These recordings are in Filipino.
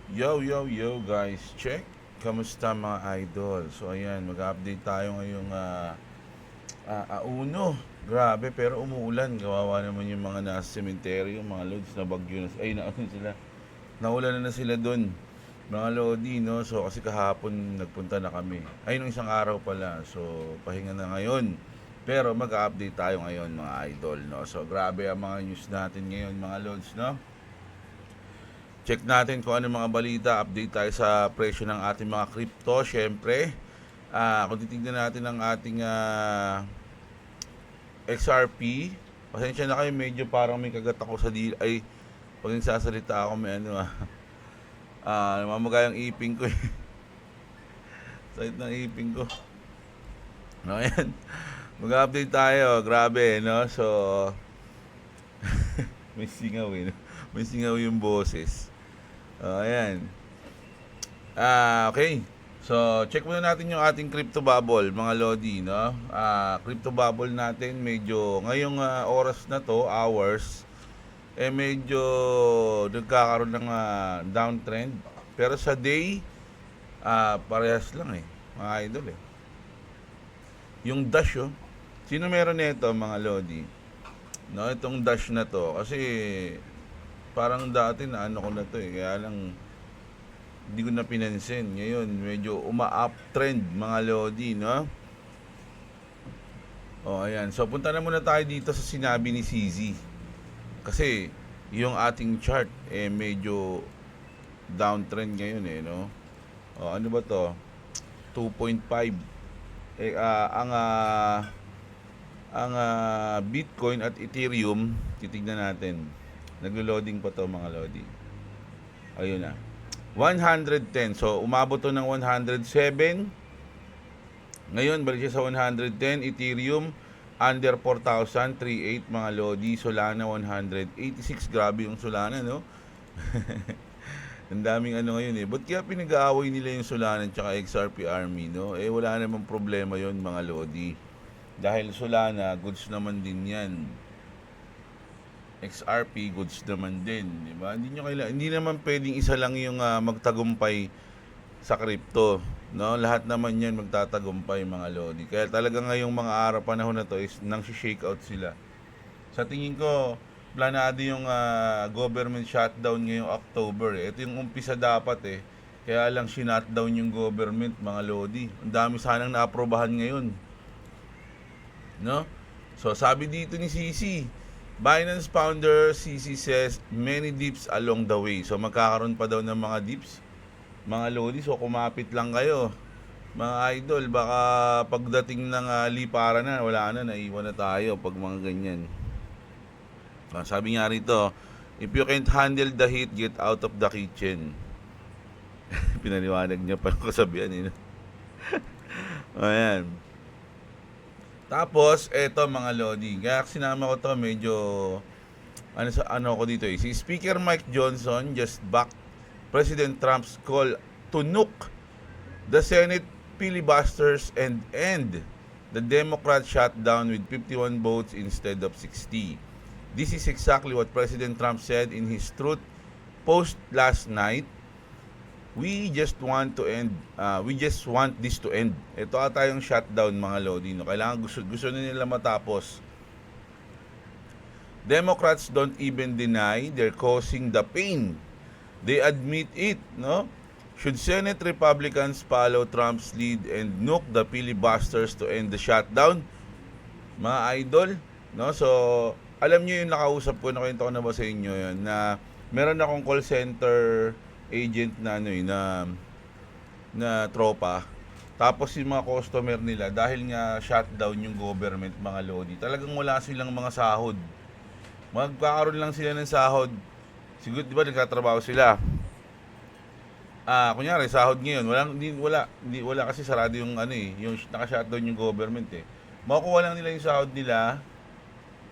Yo guys, check. Kamusta mga idol? So ayan, mag-update tayo ngayong Auno. Grabe, pero umuulan. Kawawa naman yung mga nasa sementeryo, mga lods na bagyo na. Ay, naano sila. Naulan na sila doon. Mga lodi, no? So kasi kahapon nagpunta na kami. Ay, nung isang araw pala. So pahinga na ngayon. Pero mag-update tayo ngayon mga idol, no? So grabe ang mga news natin ngayon mga lods, no? Check natin kung ano mga balita, update tayo sa presyo ng ating mga crypto, syempre. Kung titignan natin ang ating XRP, pasensya na kayo, medyo parang may kagat ako sa ay, pag nagsasalita ako may ano namamaga yung ipin ko eh. Sakit ng ipin ko. No, ayan. Mag-update tayo, grabe, no? So, may singaw eh, no? May singaw yung boses. Ayan. Okay. So, check muna natin yung ating crypto bubble, mga lodi, no? Crypto bubble natin, medyo, ngayong oras na to, hours, medyo nagkakaroon ng downtrend. Pero sa day, parehas lang eh, mga idol eh. Yung dash, oh. Sino meron nito, mga lodi? No, itong dash na to, kasi parang dati na ano ko na to eh, kaya lang hindi ko na pinansin. Ngayon, medyo uma-uptrend mga lodi, no? O, ayan. So, punta na muna tayo dito sa sinabi ni CZ. Kasi, yung ating chart, medyo downtrend ngayon eh, no? O, ano ba to? 2.5. Ang Bitcoin at Ethereum, titignan natin. Naglo-loading pa to mga lodi. Ayun na. 110. So, umabot to ng 107. Ngayon, balik siya sa 110. Ethereum, under 4,000, 38 mga lodi. Solana, 186. Grabe yung Solana, no? Ang daming ano ngayon eh. Ba't kaya pinag-aaway nila yung Solana at XRP Army, no? Wala namang problema yon mga lodi. Dahil Solana, goods naman din yan. XRP goods naman din, di ba? Hindi naman pwedeng isa lang yung magtagumpay sa crypto, no? Lahat naman 'yan magtatagumpay mga lodi. Kaya talaga ngayong mga araw panahon na to is nang shake out sila. Sa tingin ko, planado yung government shutdown ngayong October. Ito yung umpisa dapat eh. Kaya lang shutdown yung government mga lodi. Ang dami sanang naaprobahan ngayon. No? So sabi dito ni CC, Binance founder CC says many dips along the way. So magkakaroon pa daw ng mga dips, mga lodi. So kumapit lang kayo, mga idol. Baka pagdating ng lipara na, wala na, naiwan na tayo pag mga ganyan. Sabi nga rito, if you can't handle the heat, get out of the kitchen. Pinaliwanag niya pa yung kasabihan eh. Ayan. Tapos, eto mga lodi. Kaya sinama ko to, medyo ano ko dito eh. Si Speaker Mike Johnson just backed President Trump's call to nuke the Senate filibusters and end the Democrat shutdown with 51 votes instead of 60. This is exactly what President Trump said in his Truth post last night. We just want this to end. Ito ata yung shutdown mga lodi, no? Kailangan gusto na nila matapos. Democrats don't even deny they're causing the pain. They admit it, no? Should Senate Republicans follow Trump's lead and nuke the filibusters to end the shutdown? Mga idol, no? So, alam niyo yung nakausap ko, nakwento ko na ba sa inyo yan, na meron akong call center agent na na tropa. Tapos yung mga customer nila, dahil nga shutdown yung government mga lodi, talagang wala silang mga sahod. Magkakaroon lang sila ng sahod. Siguro, di ba, nagtatrabaho sila. Kunyari, sahod ngayon, wala kasi sarado yung yung naka-shutdown yung government eh. Makukuha lang nila yung sahod nila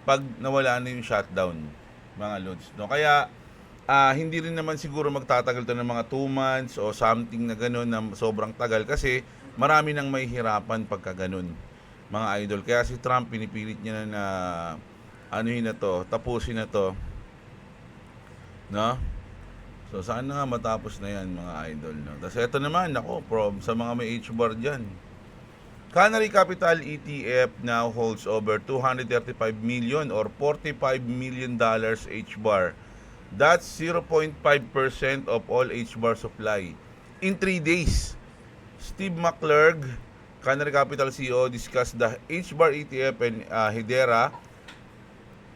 pag nawala na yung shutdown, mga lods, no? Kaya hindi rin naman siguro magtatagal to ng mga 2 months o something na gano'n na sobrang tagal, kasi marami nang may hirapan pagka gano'n, mga idol. Kaya si Trump pinipilit niya na anuhin na to, tapusin na to, no? So sana nga matapos na yan mga idol, no? Tapos eto naman, ako, sa mga may H-bar dyan. Canary Capital ETF now holds over 235 million or $45 million H-bar. That's 0.5% of all H-bar supply. In 3 days, Steve McClurg, Canary Capital CEO, discussed the H-bar ETF and Hedera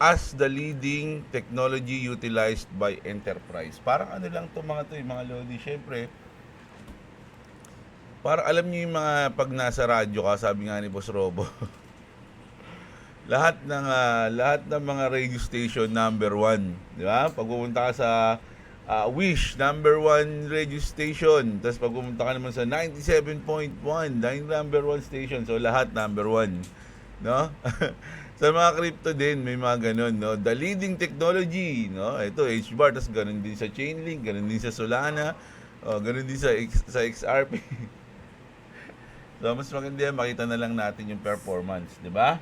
as the leading technology utilized by enterprise. Parang ano lang to mga to, mga lodi. Syempre, para alam niyo yung mga pag nasa radyo ka, sabi nga ni Boss Robo, lahat ng mga radio station number 1, di ba? Pag pumunta ka sa Wish, number 1 radio station. Tapos pag pumunta ka naman sa 97.1, number 1 station. So lahat number 1, no? Sa mga crypto din, may mga ganun, no? The leading technology, no? Ito, H-bar, tapos ganun din sa Chainlink, ganun din sa Solana, ganun din sa XRP. So, mas maganda yan, makita na lang natin yung performance, di ba?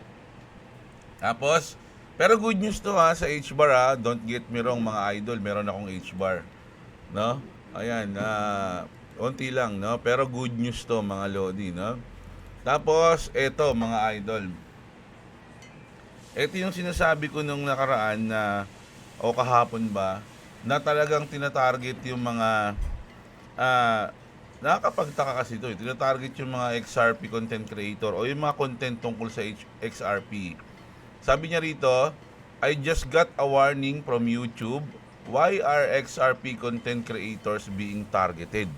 Tapos, pero good news to ha, sa H-bar ha, don't get me wrong mga idol, meron akong H-bar, no? Ayan, konti lang, no? Pero good news to mga lodi, no? Tapos, eto mga idol, ito yung sinasabi ko nung nakaraan na, o kahapon ba, na talagang tinatarget yung mga, nakakapagtaka kasi ito, tinatarget yung mga XRP content creator o yung mga content tungkol sa XRP. Sabi niya rito, I just got a warning from YouTube. Why are XRP content creators being targeted?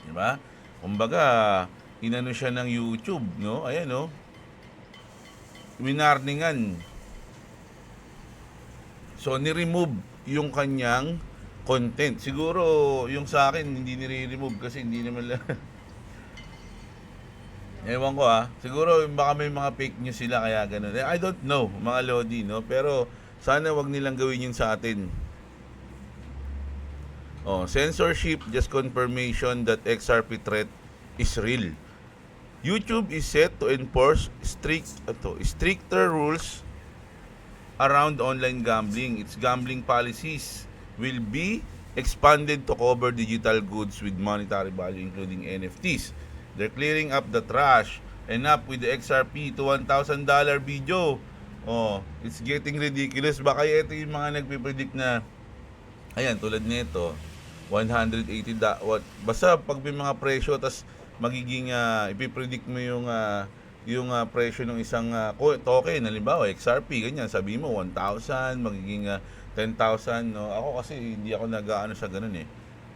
Diba? Kumbaga, inano siya ng YouTube, no? Ayan, no? Winarningan. So, ni-remove yung kanyang content. Siguro, yung sa akin, hindi nire-remove kasi hindi naman lang. Ewan ko siguro baka may mga fake news sila kaya ganun. I don't know, mga lodi, no? Pero sana wag nilang gawin yun sa atin. Censorship, just confirmation that XRP threat is real. YouTube is set to enforce stricter rules around online gambling. Its gambling policies will be expanded to cover digital goods with monetary value including NFTs. They're clearing up the trash. And up with the XRP to $1,000 video. It's getting ridiculous. Baka ito yung mga nagpipredict na, ayan, tulad nito, 180 basta pag may mga presyo, tas magiging, ipipredict mo yung presyo ng isang token, halimbawa, XRP, ganyan, sabi mo, 1,000, magiging 10,000, no? Ako kasi, hindi ako nag-aano sa ganun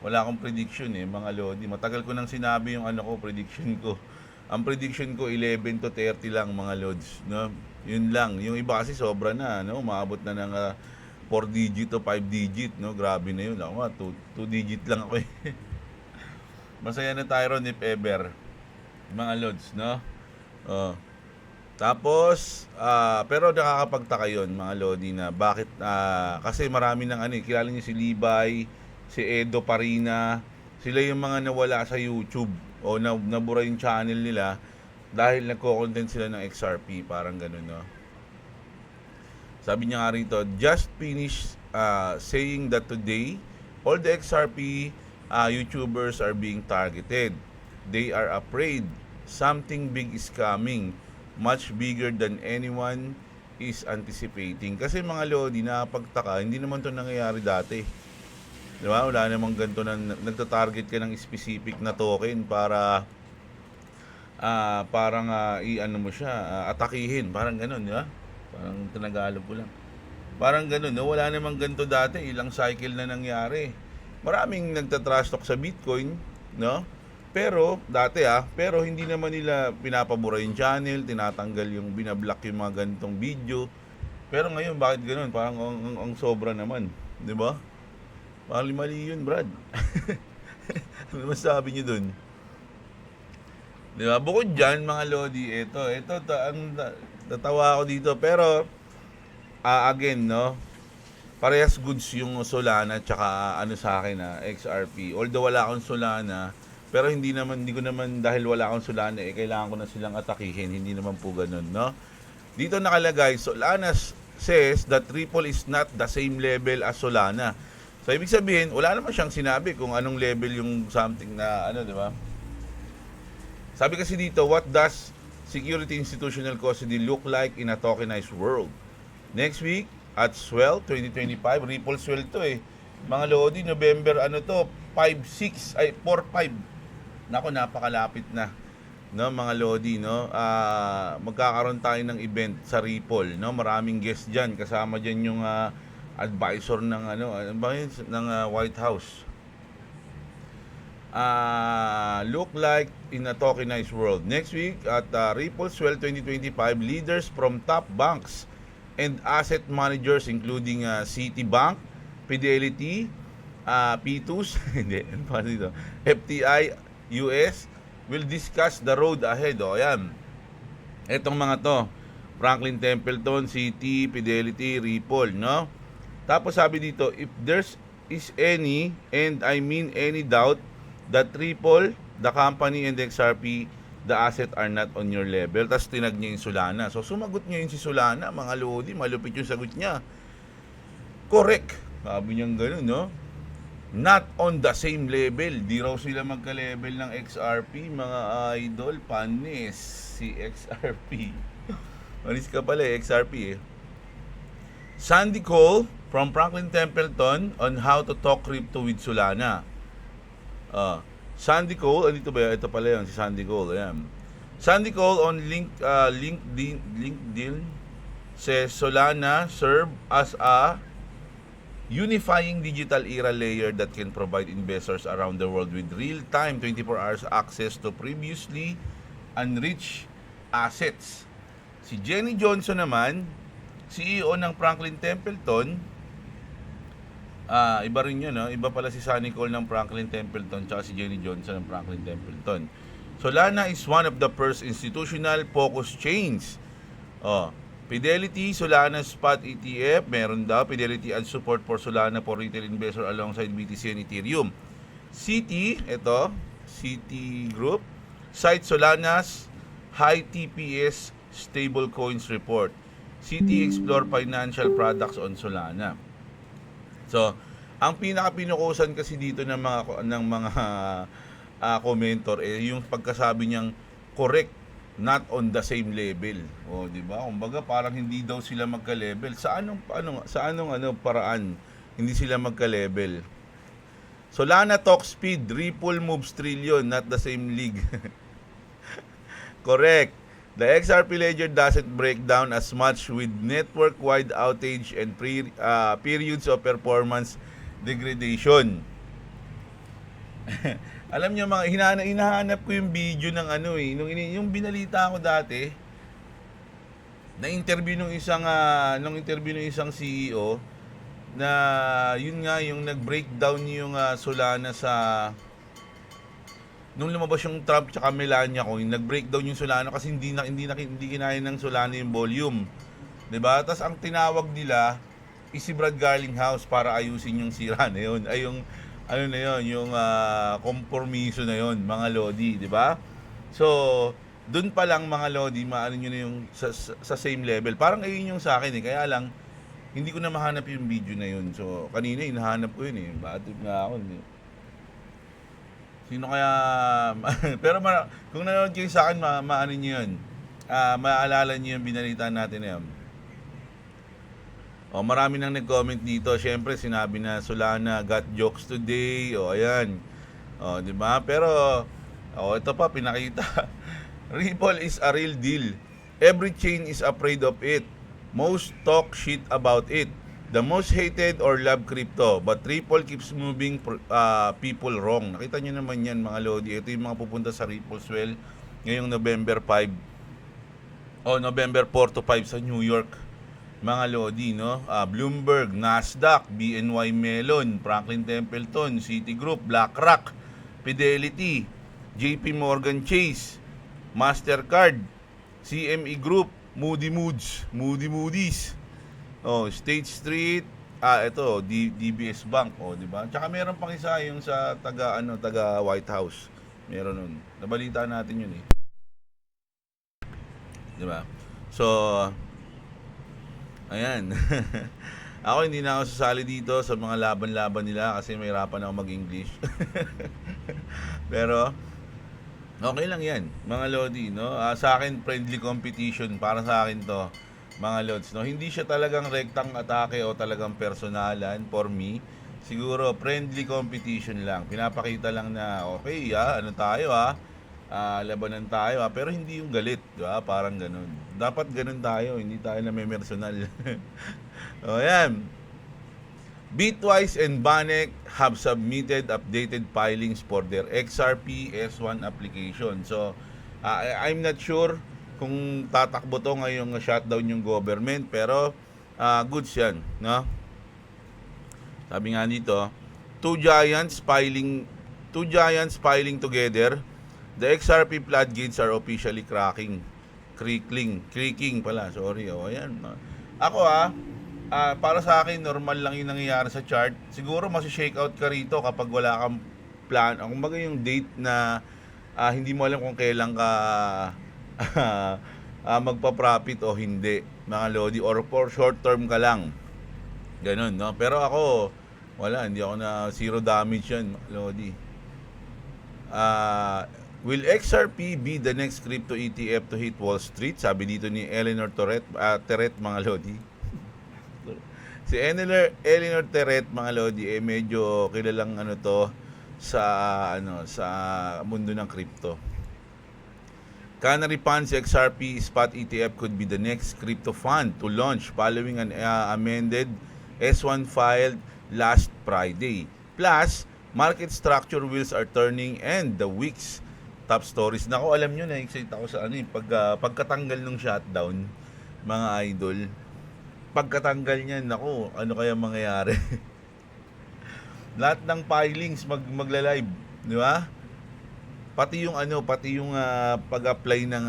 Wala akong prediction mga lodi. Matagal ko nang sinabi yung prediction ko. Ang prediction ko 11 to 30 lang mga lods, no? Yun lang. Yung iba kasi sobra na, no? Maabot na ng 4 digit to 5 digit, no? Grabe na yun. Ako nga 2 digit lang ako Masaya na tayo ron if ever. Mga lods, no? Tapos, pero nakakapagtaka yun mga lodi na bakit, kasi marami ng kilala niyo si Libay, si Edo Parina, sila yung mga nawala sa YouTube o nabura yung channel nila dahil nagko-content sila ng XRP, parang ganun, no? Sabi niya nga rito, just finished saying that today, all the XRP YouTubers are being targeted. They are afraid something big is coming, much bigger than anyone is anticipating. Kasi mga lodi, nakapagtaka, hindi naman to nangyayari dati. Diba? Wala namang ganito na nagta-target ka ng specific na token para parang i-ano mo siya, atakihin, parang ganoon, di ba? Parang tinagalog ko lang. Parang ganoon, no? Wala namang ganito dati, ilang cycle na nangyari. Maraming nagta-trash talk sa Bitcoin, no? Pero dati pero hindi naman nila pinapabura yung channel, tinatanggal yung binablock yung mga ganitong video. Pero ngayon bakit ganoon? Parang ang sobra naman, di ba? Mali yun, Brad. Ano masabi niyo dun? Di ba? Bukod dyan, mga lodi, tatawa ako dito. Pero, again, no? Parehas goods yung Solana tsaka sa akin, XRP. Although wala akong Solana, pero hindi ko naman dahil wala akong Solana, kailangan ko na silang atakihin. Hindi naman po ganun, no? Dito nakalagay, Solana says that Ripple is not the same level as Solana. So, ibig sabihin, wala naman siyang sinabi kung anong level yung something na, ano, di ba? Sabi kasi dito, what does security institutional custody look like in a tokenized world? Next week, at swell, 2025, Ripple swell to eh. Mga Lodi, November, ano to, 5-6, ay, 4-5. Nako, napakalapit na. No, mga Lodi, no? Magkakaroon tayo ng event sa Ripple, no? Maraming guest diyan, kasama diyan yung advisor ng ng White House. Look like in a tokenized world. Next week at Ripple Swell 2025, leaders from top banks and asset managers including Citibank, Fidelity, P2s, hindi, paano dito? FTI US will discuss the road ahead. O, ayan. Etong mga to, Franklin Templeton, Citi, Fidelity, Ripple, no? Tapos sabi dito, if there's is any, and I mean any doubt, that Ripple, the company, and the XRP, the asset are not on your level. Tapos tinag niya yung Solana. So sumagot niya yung si Solana, mga Lodi, malupit yung sagot niya. Correct. Sabi niya gano'n, no? Not on the same level. Di raw sila magka-level ng XRP, mga idol. Panis si XRP. Panis ka pala XRP eh. Sandy Cole from Franklin Templeton on how to talk crypto with Solana. Sandy Cole, dito ba? Ito pala yun, si Sandy Cole. Ayan. Sandy Cole on LinkedIn says Solana serve as a unifying digital era layer that can provide investors around the world with real-time 24 hours access to previously unreached assets. Si Jenny Johnson naman, CEO ng Franklin Templeton, iba rin yun, no? Iba pala si Sunny Cole ng Franklin Templeton tsaka si Jenny Johnson ng Franklin Templeton. Solana is one of the first institutional focus chains. Fidelity, Solana Spot ETF, meron daw. Fidelity adds support for Solana for retail investor alongside BTC and Ethereum. Citi, ito, Citi Group, cite Solana's high TPS stablecoins report. Citi explore financial products on Solana. So, ang pinaka-pinukusan kasi dito ng mga commentor yung pagkasabi niyang correct, not on the same level. O, di ba? Kumbaga parang hindi daw sila magka-level. Sa anong paraan hindi sila magka-level? Solana talk speed, Ripple moves trillion, not the same league. Correct. The XRP ledger doesn't break down as much with network-wide outage and periods of performance degradation. Alam niyo mga hinahanap ko yung video ng yung binalita ko dati na interview ng isang CEO na yun nga yung nag-breakdown yung Solana sa nung lumabas yung Trump tsaka Melania ko, yung nag-breakdown yung Solana kasi hindi kinaya ng Solana yung volume. 'Di ba? Tapos ang tinawag nila is si Brad Garlinghouse para ayusin yung sira na yun. Ay yung yung kompromiso na yun, mga Lodi, 'di ba? So, doon pa lang mga Lodi, maano nyo na yung sa same level. Parang ayun yung sa akin eh. Kaya lang hindi ko na mahanap yung video na yun. So, kanina hinahanap ko yun eh. Batid nga ako eh. Sino kaya pero kung nanonood kayo sa akin, maano niyo 'yun. Maalala niyo yung binalita natin na 'yan. Marami nang nag-comment dito. Syempre sinabi na Solana got jokes today. Ayan. 'Di ba? Pero ito pa pinakita. Ripple is a real deal. Every chain is afraid of it. Most talk shit about it. The most hated or loved crypto, but Ripple keeps moving people wrong. Nakita nyo naman yan, mga Lodi. Ito yung mga pupunta sa Ripple Swell ngayong November 5 November 4 to 5 sa New York, mga Lodi, no? Bloomberg, Nasdaq, BNY Mellon, Franklin Templeton, Citigroup, BlackRock, Fidelity, JP Morgan Chase, Mastercard, CME Group, Moody's, State Street, ito, DBS Bank, di ba? Tsaka meron pang isa yung sa taga White House. Meron nun. Nabalita natin yun eh. Di ba? So, ayan. Ako hindi na ako sasali dito sa mga laban-laban nila kasi mahirapan ako mag-English. Pero okay lang 'yan, mga lodi, no? Sa akin friendly competition para sa akin 'to, mga lods, no? Hindi siya talagang rektang atake o talagang personalan for me. Siguro friendly competition lang. Pinapakita lang na okay, ano tayo labanan tayo pero hindi yung galit, di ba? Parang ganun. Dapat ganun tayo, hindi tayo na may personal. O yan. Bitwise and Banek have submitted updated filings for their XRP S1 application. So, I'm not sure kung tatakbo to ngayong shutdown yung government, pero goods yan, no? Sabi nga dito, two giants filing together. The XRP floodgates are officially creaking pala, sorry. Ayan. Ako para sa akin, normal lang yung nangyayari sa chart. Siguro shake out ka rito kapag wala kang plan. Kumbaga yung date na hindi mo alam kung kailan ka magpa-profit o hindi, mga lodi, or for short term ka lang. Ganun, no? Pero ako, wala, hindi ako na zero damage yan, mga lodi. Will XRP be the next crypto ETF to hit Wall Street? Sabi dito ni Eleanor Teret, mga lodi. Si Eleanor Teret, mga lodi, medyo kilalang sa mundo ng crypto. Canary Funds XRP Spot ETF could be the next crypto fund to launch following an amended S1 filed last Friday. Plus, market structure wheels are turning and the week's top stories. Nako, alam nyo, na-excite ako sa pagkatanggal ng shutdown, mga idol. Pagkatanggal niyan, nako, ano kaya mangyayari? Lahat ng filings magla-live, di ba? Pati yung pag-apply ng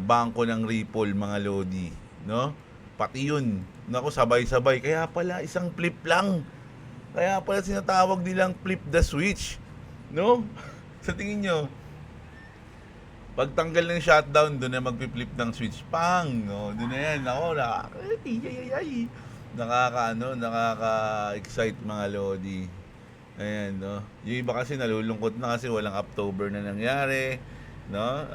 bangko ng Ripple, mga lodi, no? Pati yun, nako, sabay-sabay. Kaya pala isang flip lang. Kaya pala sinatawag nilang flip the switch, no? Sa tingin nyo, pagtanggal ng shutdown, doon na magpi-flip ng switch. Pang! No? Doon na yan. Ako, nakaka-excite, mga lodi. Ayan, no? Yung iba kasi nalulungkot na kasi walang October na nangyari, no?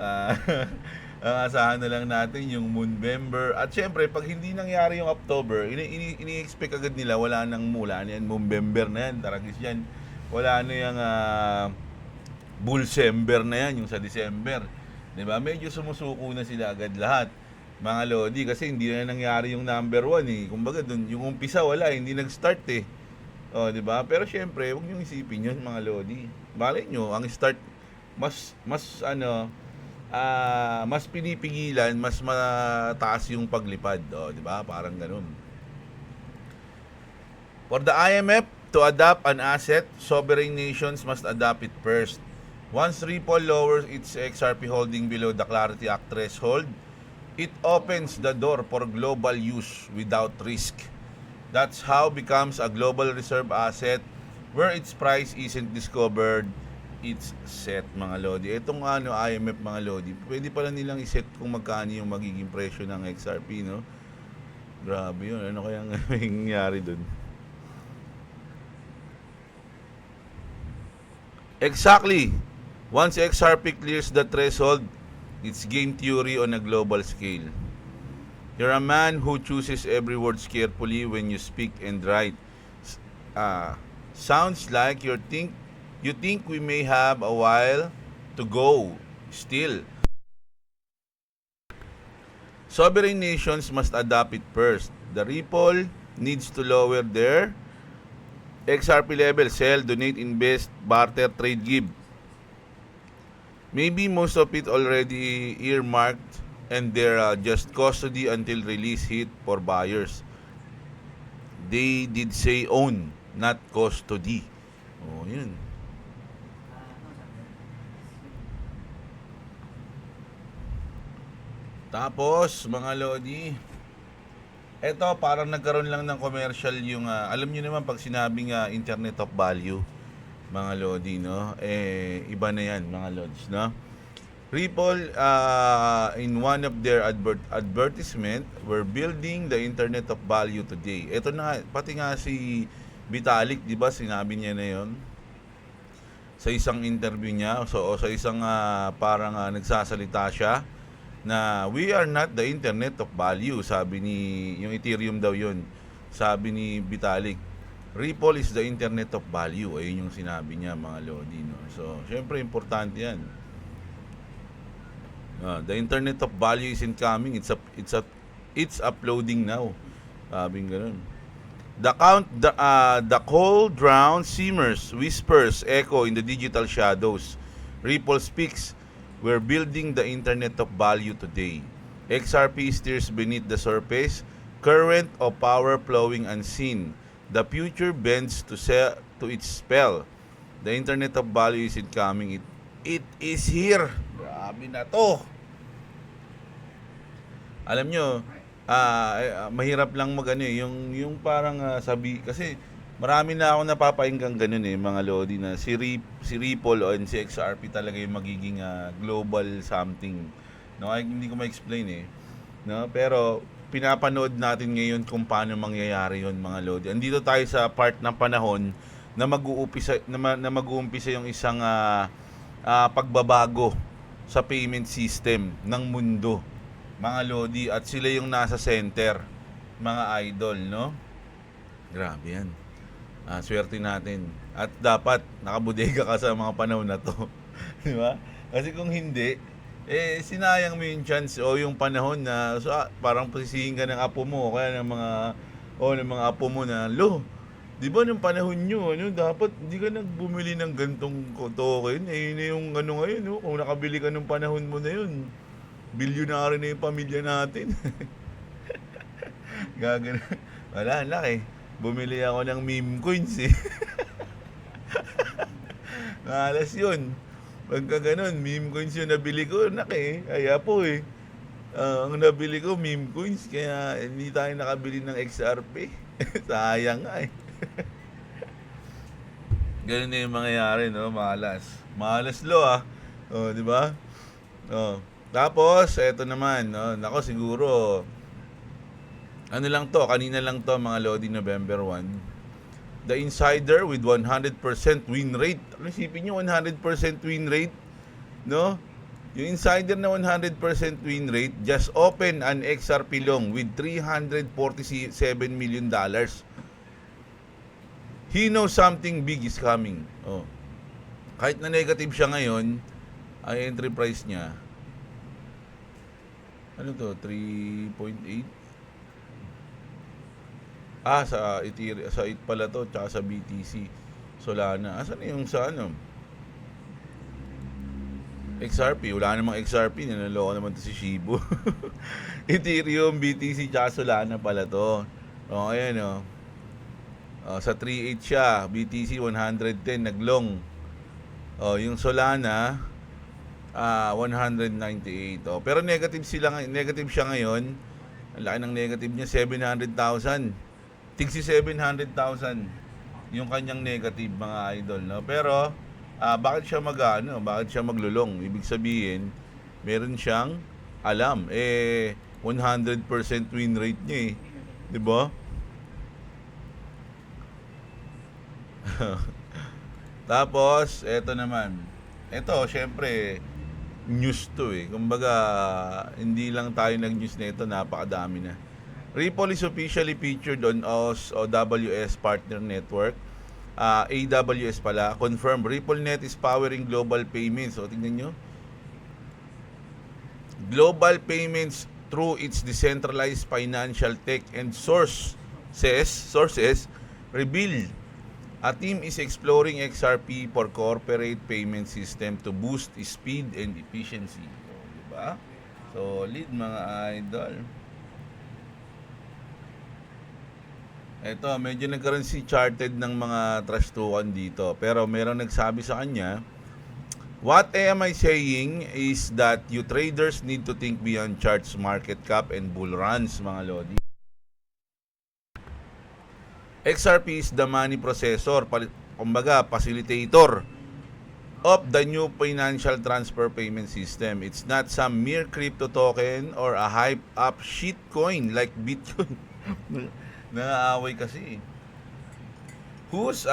Ang asahan na lang natin yung Moonbember. At syempre, pag hindi nangyari yung October, ini-expect agad nila, wala nang mula na yan. Moonbember na yan, taragis yan. Wala na yung Bullsember na yan, yung sa December. Diba? Medyo sumusuko na sila agad lahat, mga lodi, kasi hindi na nangyari yung number 1 Kumbaga dun, yung umpisa wala, hindi nag-start diba? Pero syempre, huwag nyo isipin yun, mga lodi. Malay nyo, ang start mas pinipigilan, mas mataas yung paglipad, diba? Parang ganun. For the IMF to adopt an asset, sovereign nations must adopt it first. Once Ripple lowers its XRP holding below the Clarity Act threshold, it opens the door for global use without risk. That's how becomes a global reserve asset where its price isn't discovered, it's set, mga lodi. Itong IMF, mga lodi, pwede pala nilang iset kung magkano yung magiging presyo ng XRP, no? Grabe yun. Ano kayang nangyari dun? Exactly. Once XRP clears the threshold, it's game theory on a global scale. You're a man who chooses every word carefully when you speak and write. Sounds like you think we may have a while to go still. Sovereign nations must adopt it first. The Ripple needs to lower their XRP level, sell, donate, invest, barter, trade, give. Maybe most of it already earmarked and they're just custody until release hit for buyers. They did say own, not custody. Yun. Tapos, mga lodi, eto parang nagkaroon lang ng commercial yung, alam nyo naman pag sinabing Internet of Value, mga lodi, no? Iba na yan, mga lods, no? Ripple, in one of their advertisement, we're building the Internet of Value today. Ito na, pati nga si Vitalik, di ba, sinabi niya na yon sa isang interview niya, o sa isang parang nagsasalita siya na we are not the Internet of Value, sabi ni, yung Ethereum daw yon, sabi ni Vitalik. Ripple is the Internet of Value, ayun yung sinabi niya, mga lodi, no? So, syempre importante yan. The Internet of Value is incoming. It's uploading now. Sabing ganun. The cold drown simmers, whispers echo in the digital shadows. Ripple speaks. We're building the Internet of Value today. XRP steers beneath the surface. Current of power flowing unseen. The future bends to its spell. The Internet of Value is incoming. It is here. Grabe na to. Alam nyo, mahirap lang yung parang sabi, kasi marami na ako napapainggang ganun mga lodi, na si Ripple o si XRP talaga yung magiging global something. No, hindi ko ma-explain no, pero pinapanood natin ngayon kung paano mangyayari yon, mga lodi. Andito tayo sa part ng panahon na mag-uumpisa yung isang pagbabago sa payment system ng mundo, mga lodi, at sila yung nasa center, mga idol, no? Grabe yan. Swerte natin. At dapat nakabudega ka sa mga panahon na to. Di ba? Kasi kung hindi, sinayang mo yung chance o yung panahon na parang pasisihin ka ng apo mo, kaya ng mga apo mo na, di ba nung panahon nyo, dapat hindi ka nagbumili ng gantong token, yun yung ngayon, kung nakabili ka nung panahon mo na yun, bilyonary na yung pamilya natin. Gagana. Wala, laki. Bumili ako ng meme coins Malas yun. Pagka ganun, meme coins yung nabili ko, kaya po ang nabili ko, meme coins, kaya hindi tayo nakabili ng XRP. Sayang nga Ganun na yung mangyayari, no? Malas di ba? Tapos, eto naman, no? Nako, siguro, kanina lang to, mga lodi, November 1. The Insider with 100% win rate. Ano isipin nyo, 100% win rate? No? Yung Insider na 100% win rate just open an XRP long with $347 million. He knows something big is coming. Kahit na negative siya ngayon, ang entry price niya, 3.8? Sa Ethereum, sa IT pala to, tsaka sa BTC, Solana. Asan na yung sa XRP? Wala namang XRP, nanaloko naman to si Shibu. Ethereum, BTC, tsaka Solana pala to. Ayan sa 3.8 siya, BTC 110 naglong. Yung Solana 198. Pero negative siya ngayon. Ang laki ng negative niya, 700,000. Tigsi 700,000 yung kanyang negative, mga idol, no? Pero bakit siya bakit siya maglulong? Ibig sabihin, meron siyang alam. 100% win rate niya 'di ba? Tapos, eto naman. Ito, syempre, news to Kumbaga, hindi lang tayo nag-news na ito, napakadami na. Ripple is officially featured on AWS Partner Network. AWS pala. Confirmed, RippleNet is powering global payments. Tingnan nyo. Global payments through its decentralized financial tech and sources reveal a team is exploring XRP for corporate payment system to boost speed and efficiency. Diba? Solid, mga idol. Ito, medyo nagkaroon si Charted ng mga trash token dito. Pero merong nagsabi sa kanya, what am I saying is that you traders need to think beyond charts, market cap, and bull runs, mga lodi. XRP is the money processor, kumbaga facilitator of the new financial transfer payment system. It's not some mere crypto token or a hype up shitcoin like Bitcoin. Naaaway kasi. Whose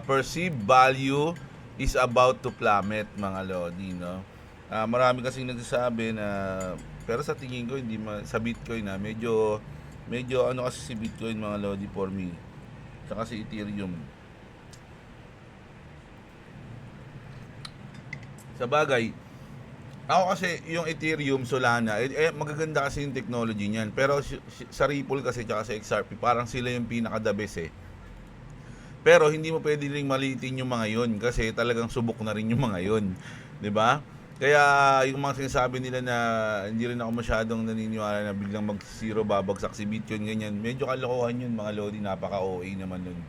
perceived value is about to plummet, mga lodi, no? Marami kasing nagsasabi na, pero sa tingin ko hindi sa Bitcoin na medyo ano kasi si Bitcoin, mga lodi, for me. Saka si Ethereum. Sa bagay, ako kasi yung Ethereum, Solana, magaganda kasi yung technology niyan. Pero sa Ripple kasi tsaka sa XRP, parang sila yung pinaka-the best eh. Pero hindi mo pwede ring maliitin yung mga yon kasi talagang subok na rin yung mga yon, 'di ba? Kaya yung mga sinasabi nila na hindi rin ako masyadong naniniwala na biglang mag-zero babagsak si Bitcoin ganyan. Medyo kalokohan yun, mga lodi, napaka-OA naman nun,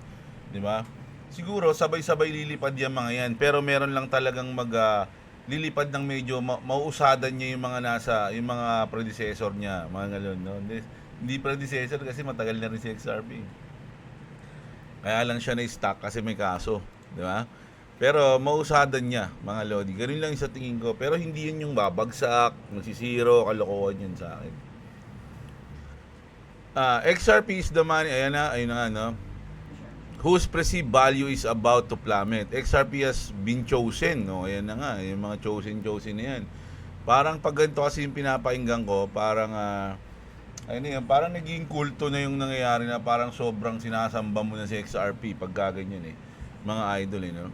'di ba? Siguro sabay-sabay lilipad yung mga yan, pero meron lang talagang lilipad ng medyo mauusadan niya yung mga predecessor niya, mga galon, no? Hindi predecessor kasi matagal na rin si XRP. Kaya lang siya na-stuck kasi may kaso, di ba? Pero mausadan niya, mga lodi. Ganun lang sa tingin ko. Pero hindi yun yung babagsak, magsisiro, kalokohan yun sa akin. XRP is the money, ayun na nga, no? Whose perceived value is about to plummet. XRP has been chosen, no? Ayan na nga, yung mga chosen na yan. Parang pag ganito kasi yung pinapainggan ko, parang ayun yan, parang naging kulto na yung nangyayari na parang sobrang sinasamba mo na si XRP pag ganyan eh. Mga idol eh, no?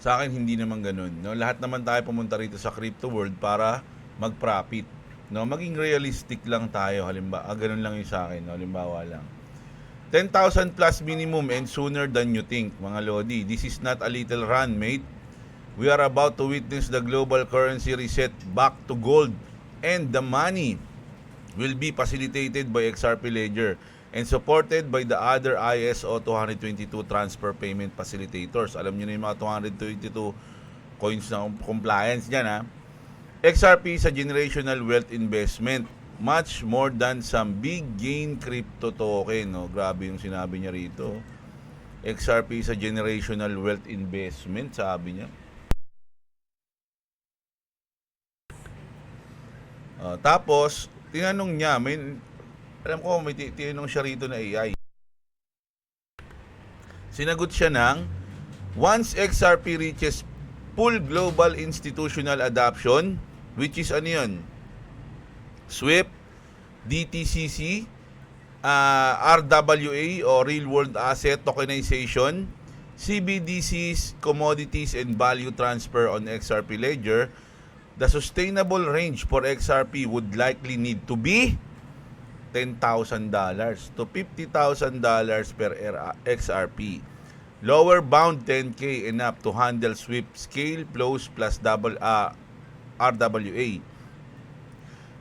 Sa akin hindi naman ganun, no? Lahat naman tayo pumunta rito sa crypto world para mag-profit, no? Maging realistic lang tayo, halimbawa, ganun lang yung sa akin, no? Halimbawa lang. 10,000 plus minimum and sooner than you think, mga lodi. This is not a little run, mate. We are about to witness the global currency reset back to gold, and the money will be facilitated by XRP Ledger and supported by the other ISO 222 transfer payment facilitators. Alam niyo na yung mga 222 coins na compliance dyan, ha? XRP is a generational wealth investment, much more than some big gain crypto token, no? Grabe yung sinabi niya rito. XRP is a generational wealth investment, sabi niya. Tapos tinanong niya, alam ko may tinanong siya rito na AI. Sinagot siya ng, once XRP reaches full global institutional adoption, which is ano yun? SWIFT, DTCC, RWA o Real World Asset Tokenization, CBDCs, Commodities and Value Transfer on XRP Ledger, the sustainable range for XRP would likely need to be $10,000 to $50,000 per XRP. Lower bound 10K enough to handle SWIFT scale flows plus RWA.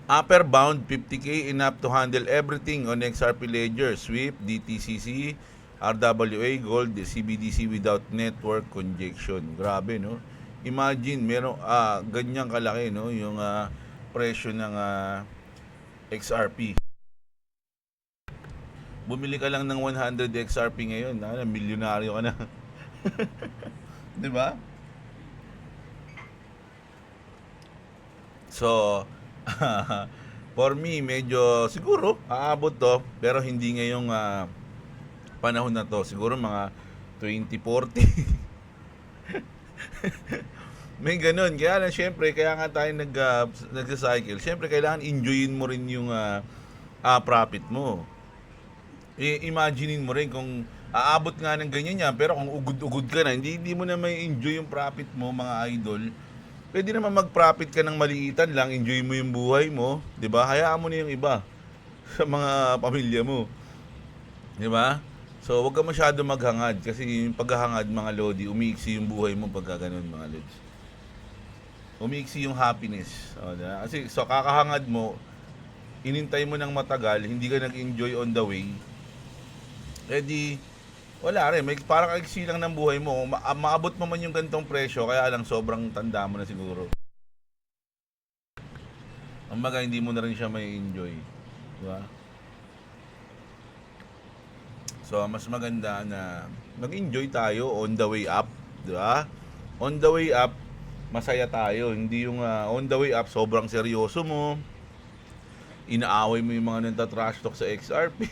Upper bound 50K enough to handle everything on XRP Ledger, SWIFT, DTCC, RWA, Gold, CBDC without network congestion. Grabe, no? Imagine, meron ganyang kalaki, no, yung presyo ng XRP. Bumili ka lang ng 100 XRP ngayon, milyonaryo ka na. 'Di ba? So, for me, medyo siguro aabot to, pero hindi ngayong panahon na to. Siguro mga 2040. May ganun. Kaya lang, syempre, kaya nga tayo nag-cycle. Syempre, kailangan enjoyin mo rin yung profit mo. Imaginein mo rin kung aabot nga ng ganyan yan, pero kung ugod-ugod ka na, hindi mo na may enjoy yung profit mo, mga idol. Pwede naman mag-profit ka ng maliitan lang, enjoy mo yung buhay mo, 'di ba? Hayaan mo na yung iba sa mga pamilya mo. 'Di ba? So, huwag ka masyado maghangad kasi yung paghahangad, mga lodi, umiiksi yung buhay mo pagka ganun, mga lods. Umiiksi yung happiness. O, diba? Kasi so kakahangad mo, inintay mo ng matagal, hindi ka nag-enjoy on the way, di wala rin, parang kaiksi lang ng buhay mo. Maabot mo man yung gantong presyo, kaya lang sobrang tanda mo na siguro. Ang baga, hindi mo na rin siya may enjoy, diba? So mas maganda na mag-enjoy tayo on the way up, diba? on the way up, masaya tayo. Hindi yung on the way up, sobrang seryoso mo. Inaaway mo yung mga nagtatrash talk sa XRP.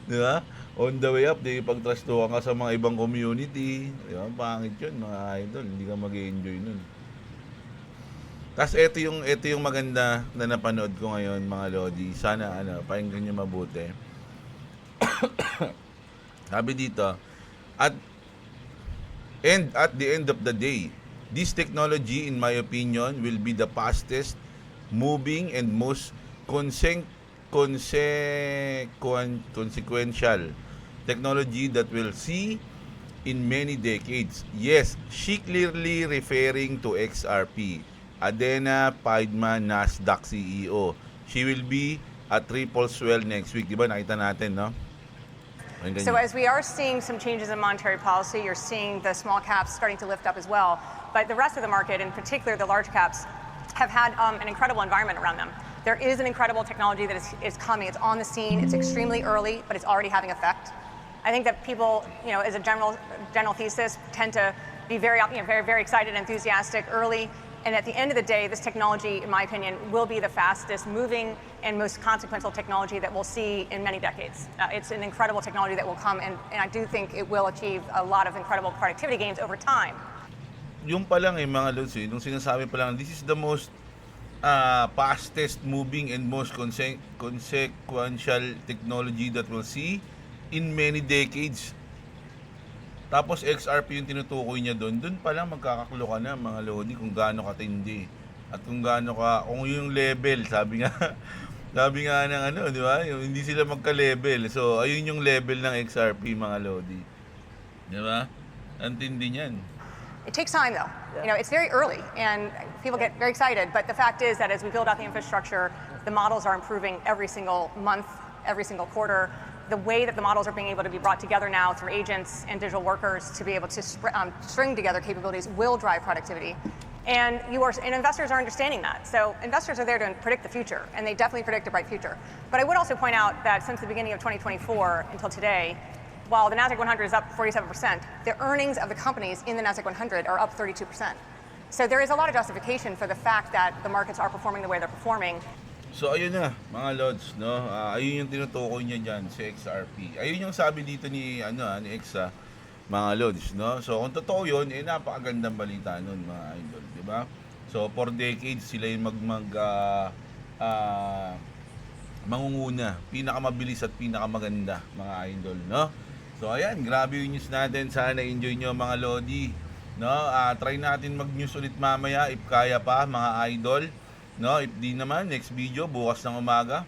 Di ba? On the way up, di pag-trash talk ka sa mga ibang community. Di ba? Pangit yun, mga idol. Hindi ka mag-enjoy nun. Tapos ito yung maganda na napanood ko ngayon, mga Lodi. Sana pakinggan niyo mabuti. Sabi dito, at the end of the day, this technology, in my opinion, will be the fastest moving and most consequential technology that we'll see in many decades. Yes, she clearly referring to XRP. Adena Paidman, Nasdaq CEO. She will be at Triple Swell next week. Diba nakita natin, no? So as we are seeing some changes in monetary policy, you're seeing the small caps starting to lift up as well. But the rest of the market, in particular the large caps, have had an incredible environment around them. There is an incredible technology that is coming. It's on the scene. It's extremely early, but it's already having effect. I think that people, as a general thesis, tend to be very excited and enthusiastic early. And at the end of the day, this technology, in my opinion, will be the fastest moving and most consequential technology that we'll see in many decades. It's an incredible technology that will come, and I do think it will achieve a lot of incredible productivity gains over time. Yung pa lang mga Lods, nung sinasabi pa lang, this is the most fastest moving and most consequential technology that we'll see in many decades. Tapos XRP yung tinutukoy niya doon pa lang magkakakulo ka na, mga Lodi, kung gaano katindi. At kung yung level, sabi nga ng di ba? Yung hindi sila magka-level. So, ayun yung level ng XRP, mga Lodi. Di ba? Ang tindi niyan. It takes time, though. It's very early, and people get very excited. But the fact is that as we build out the infrastructure, the models are improving every single month, every single quarter. The way that the models are being able to be brought together now through agents and digital workers to be able to string together capabilities will drive productivity. And investors are understanding that. So investors are there to predict the future, and they definitely predict a bright future. But I would also point out that since the beginning of 2024 until today, while the Nasdaq 100 is up 47%, the earnings of the companies in the Nasdaq 100 are up 32%. So there is a lot of justification for the fact that the markets are performing the way they're performing. So ayun na, mga Lods, no? Ayun yung tinutukoy niya diyan si XRP. Ayun yung sabi dito ni Exa, mga Lods, no? So kung totoo 'yun, napakagandang balita nun, mga idol, di ba? So for decades sila yung mangunguna, pinakamabilis at pinakamaganda, mga idol, no? So ayan, grabe yung news natin. Sana enjoy nyo, mga Lodi, no? Try natin mag-news ulit mamaya if kaya pa, mga idol. No, if di naman, next video, bukas ng umaga.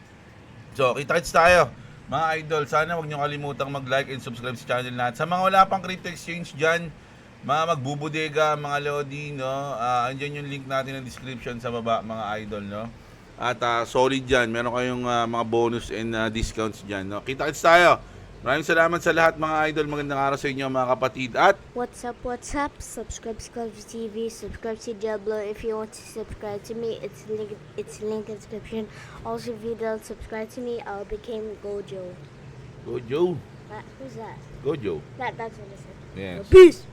So, kita-kits tayo, mga idol. Sana huwag nyo kalimutang mag-like and subscribe sa channel natin. Sa mga wala pang crypto exchange dyan, mga magbubudega, mga Lodi, no? Andyan yung link natin ng description sa baba, mga idol, no? At solid dyan, meron kayong mga bonus and discounts dyan, no? Kita-kits tayo. Maraming salamat sa lahat, mga idol. Magandang araw sa inyo, mga kapatid. At what's up? Subscribe to Clover TV, subscribe to Diablo. If you want to subscribe to me, it's link in the description. Also, if you don't subscribe to me, I'll become Gojo. Gojo? Who's that? Gojo. That's what I said. Yes. Peace!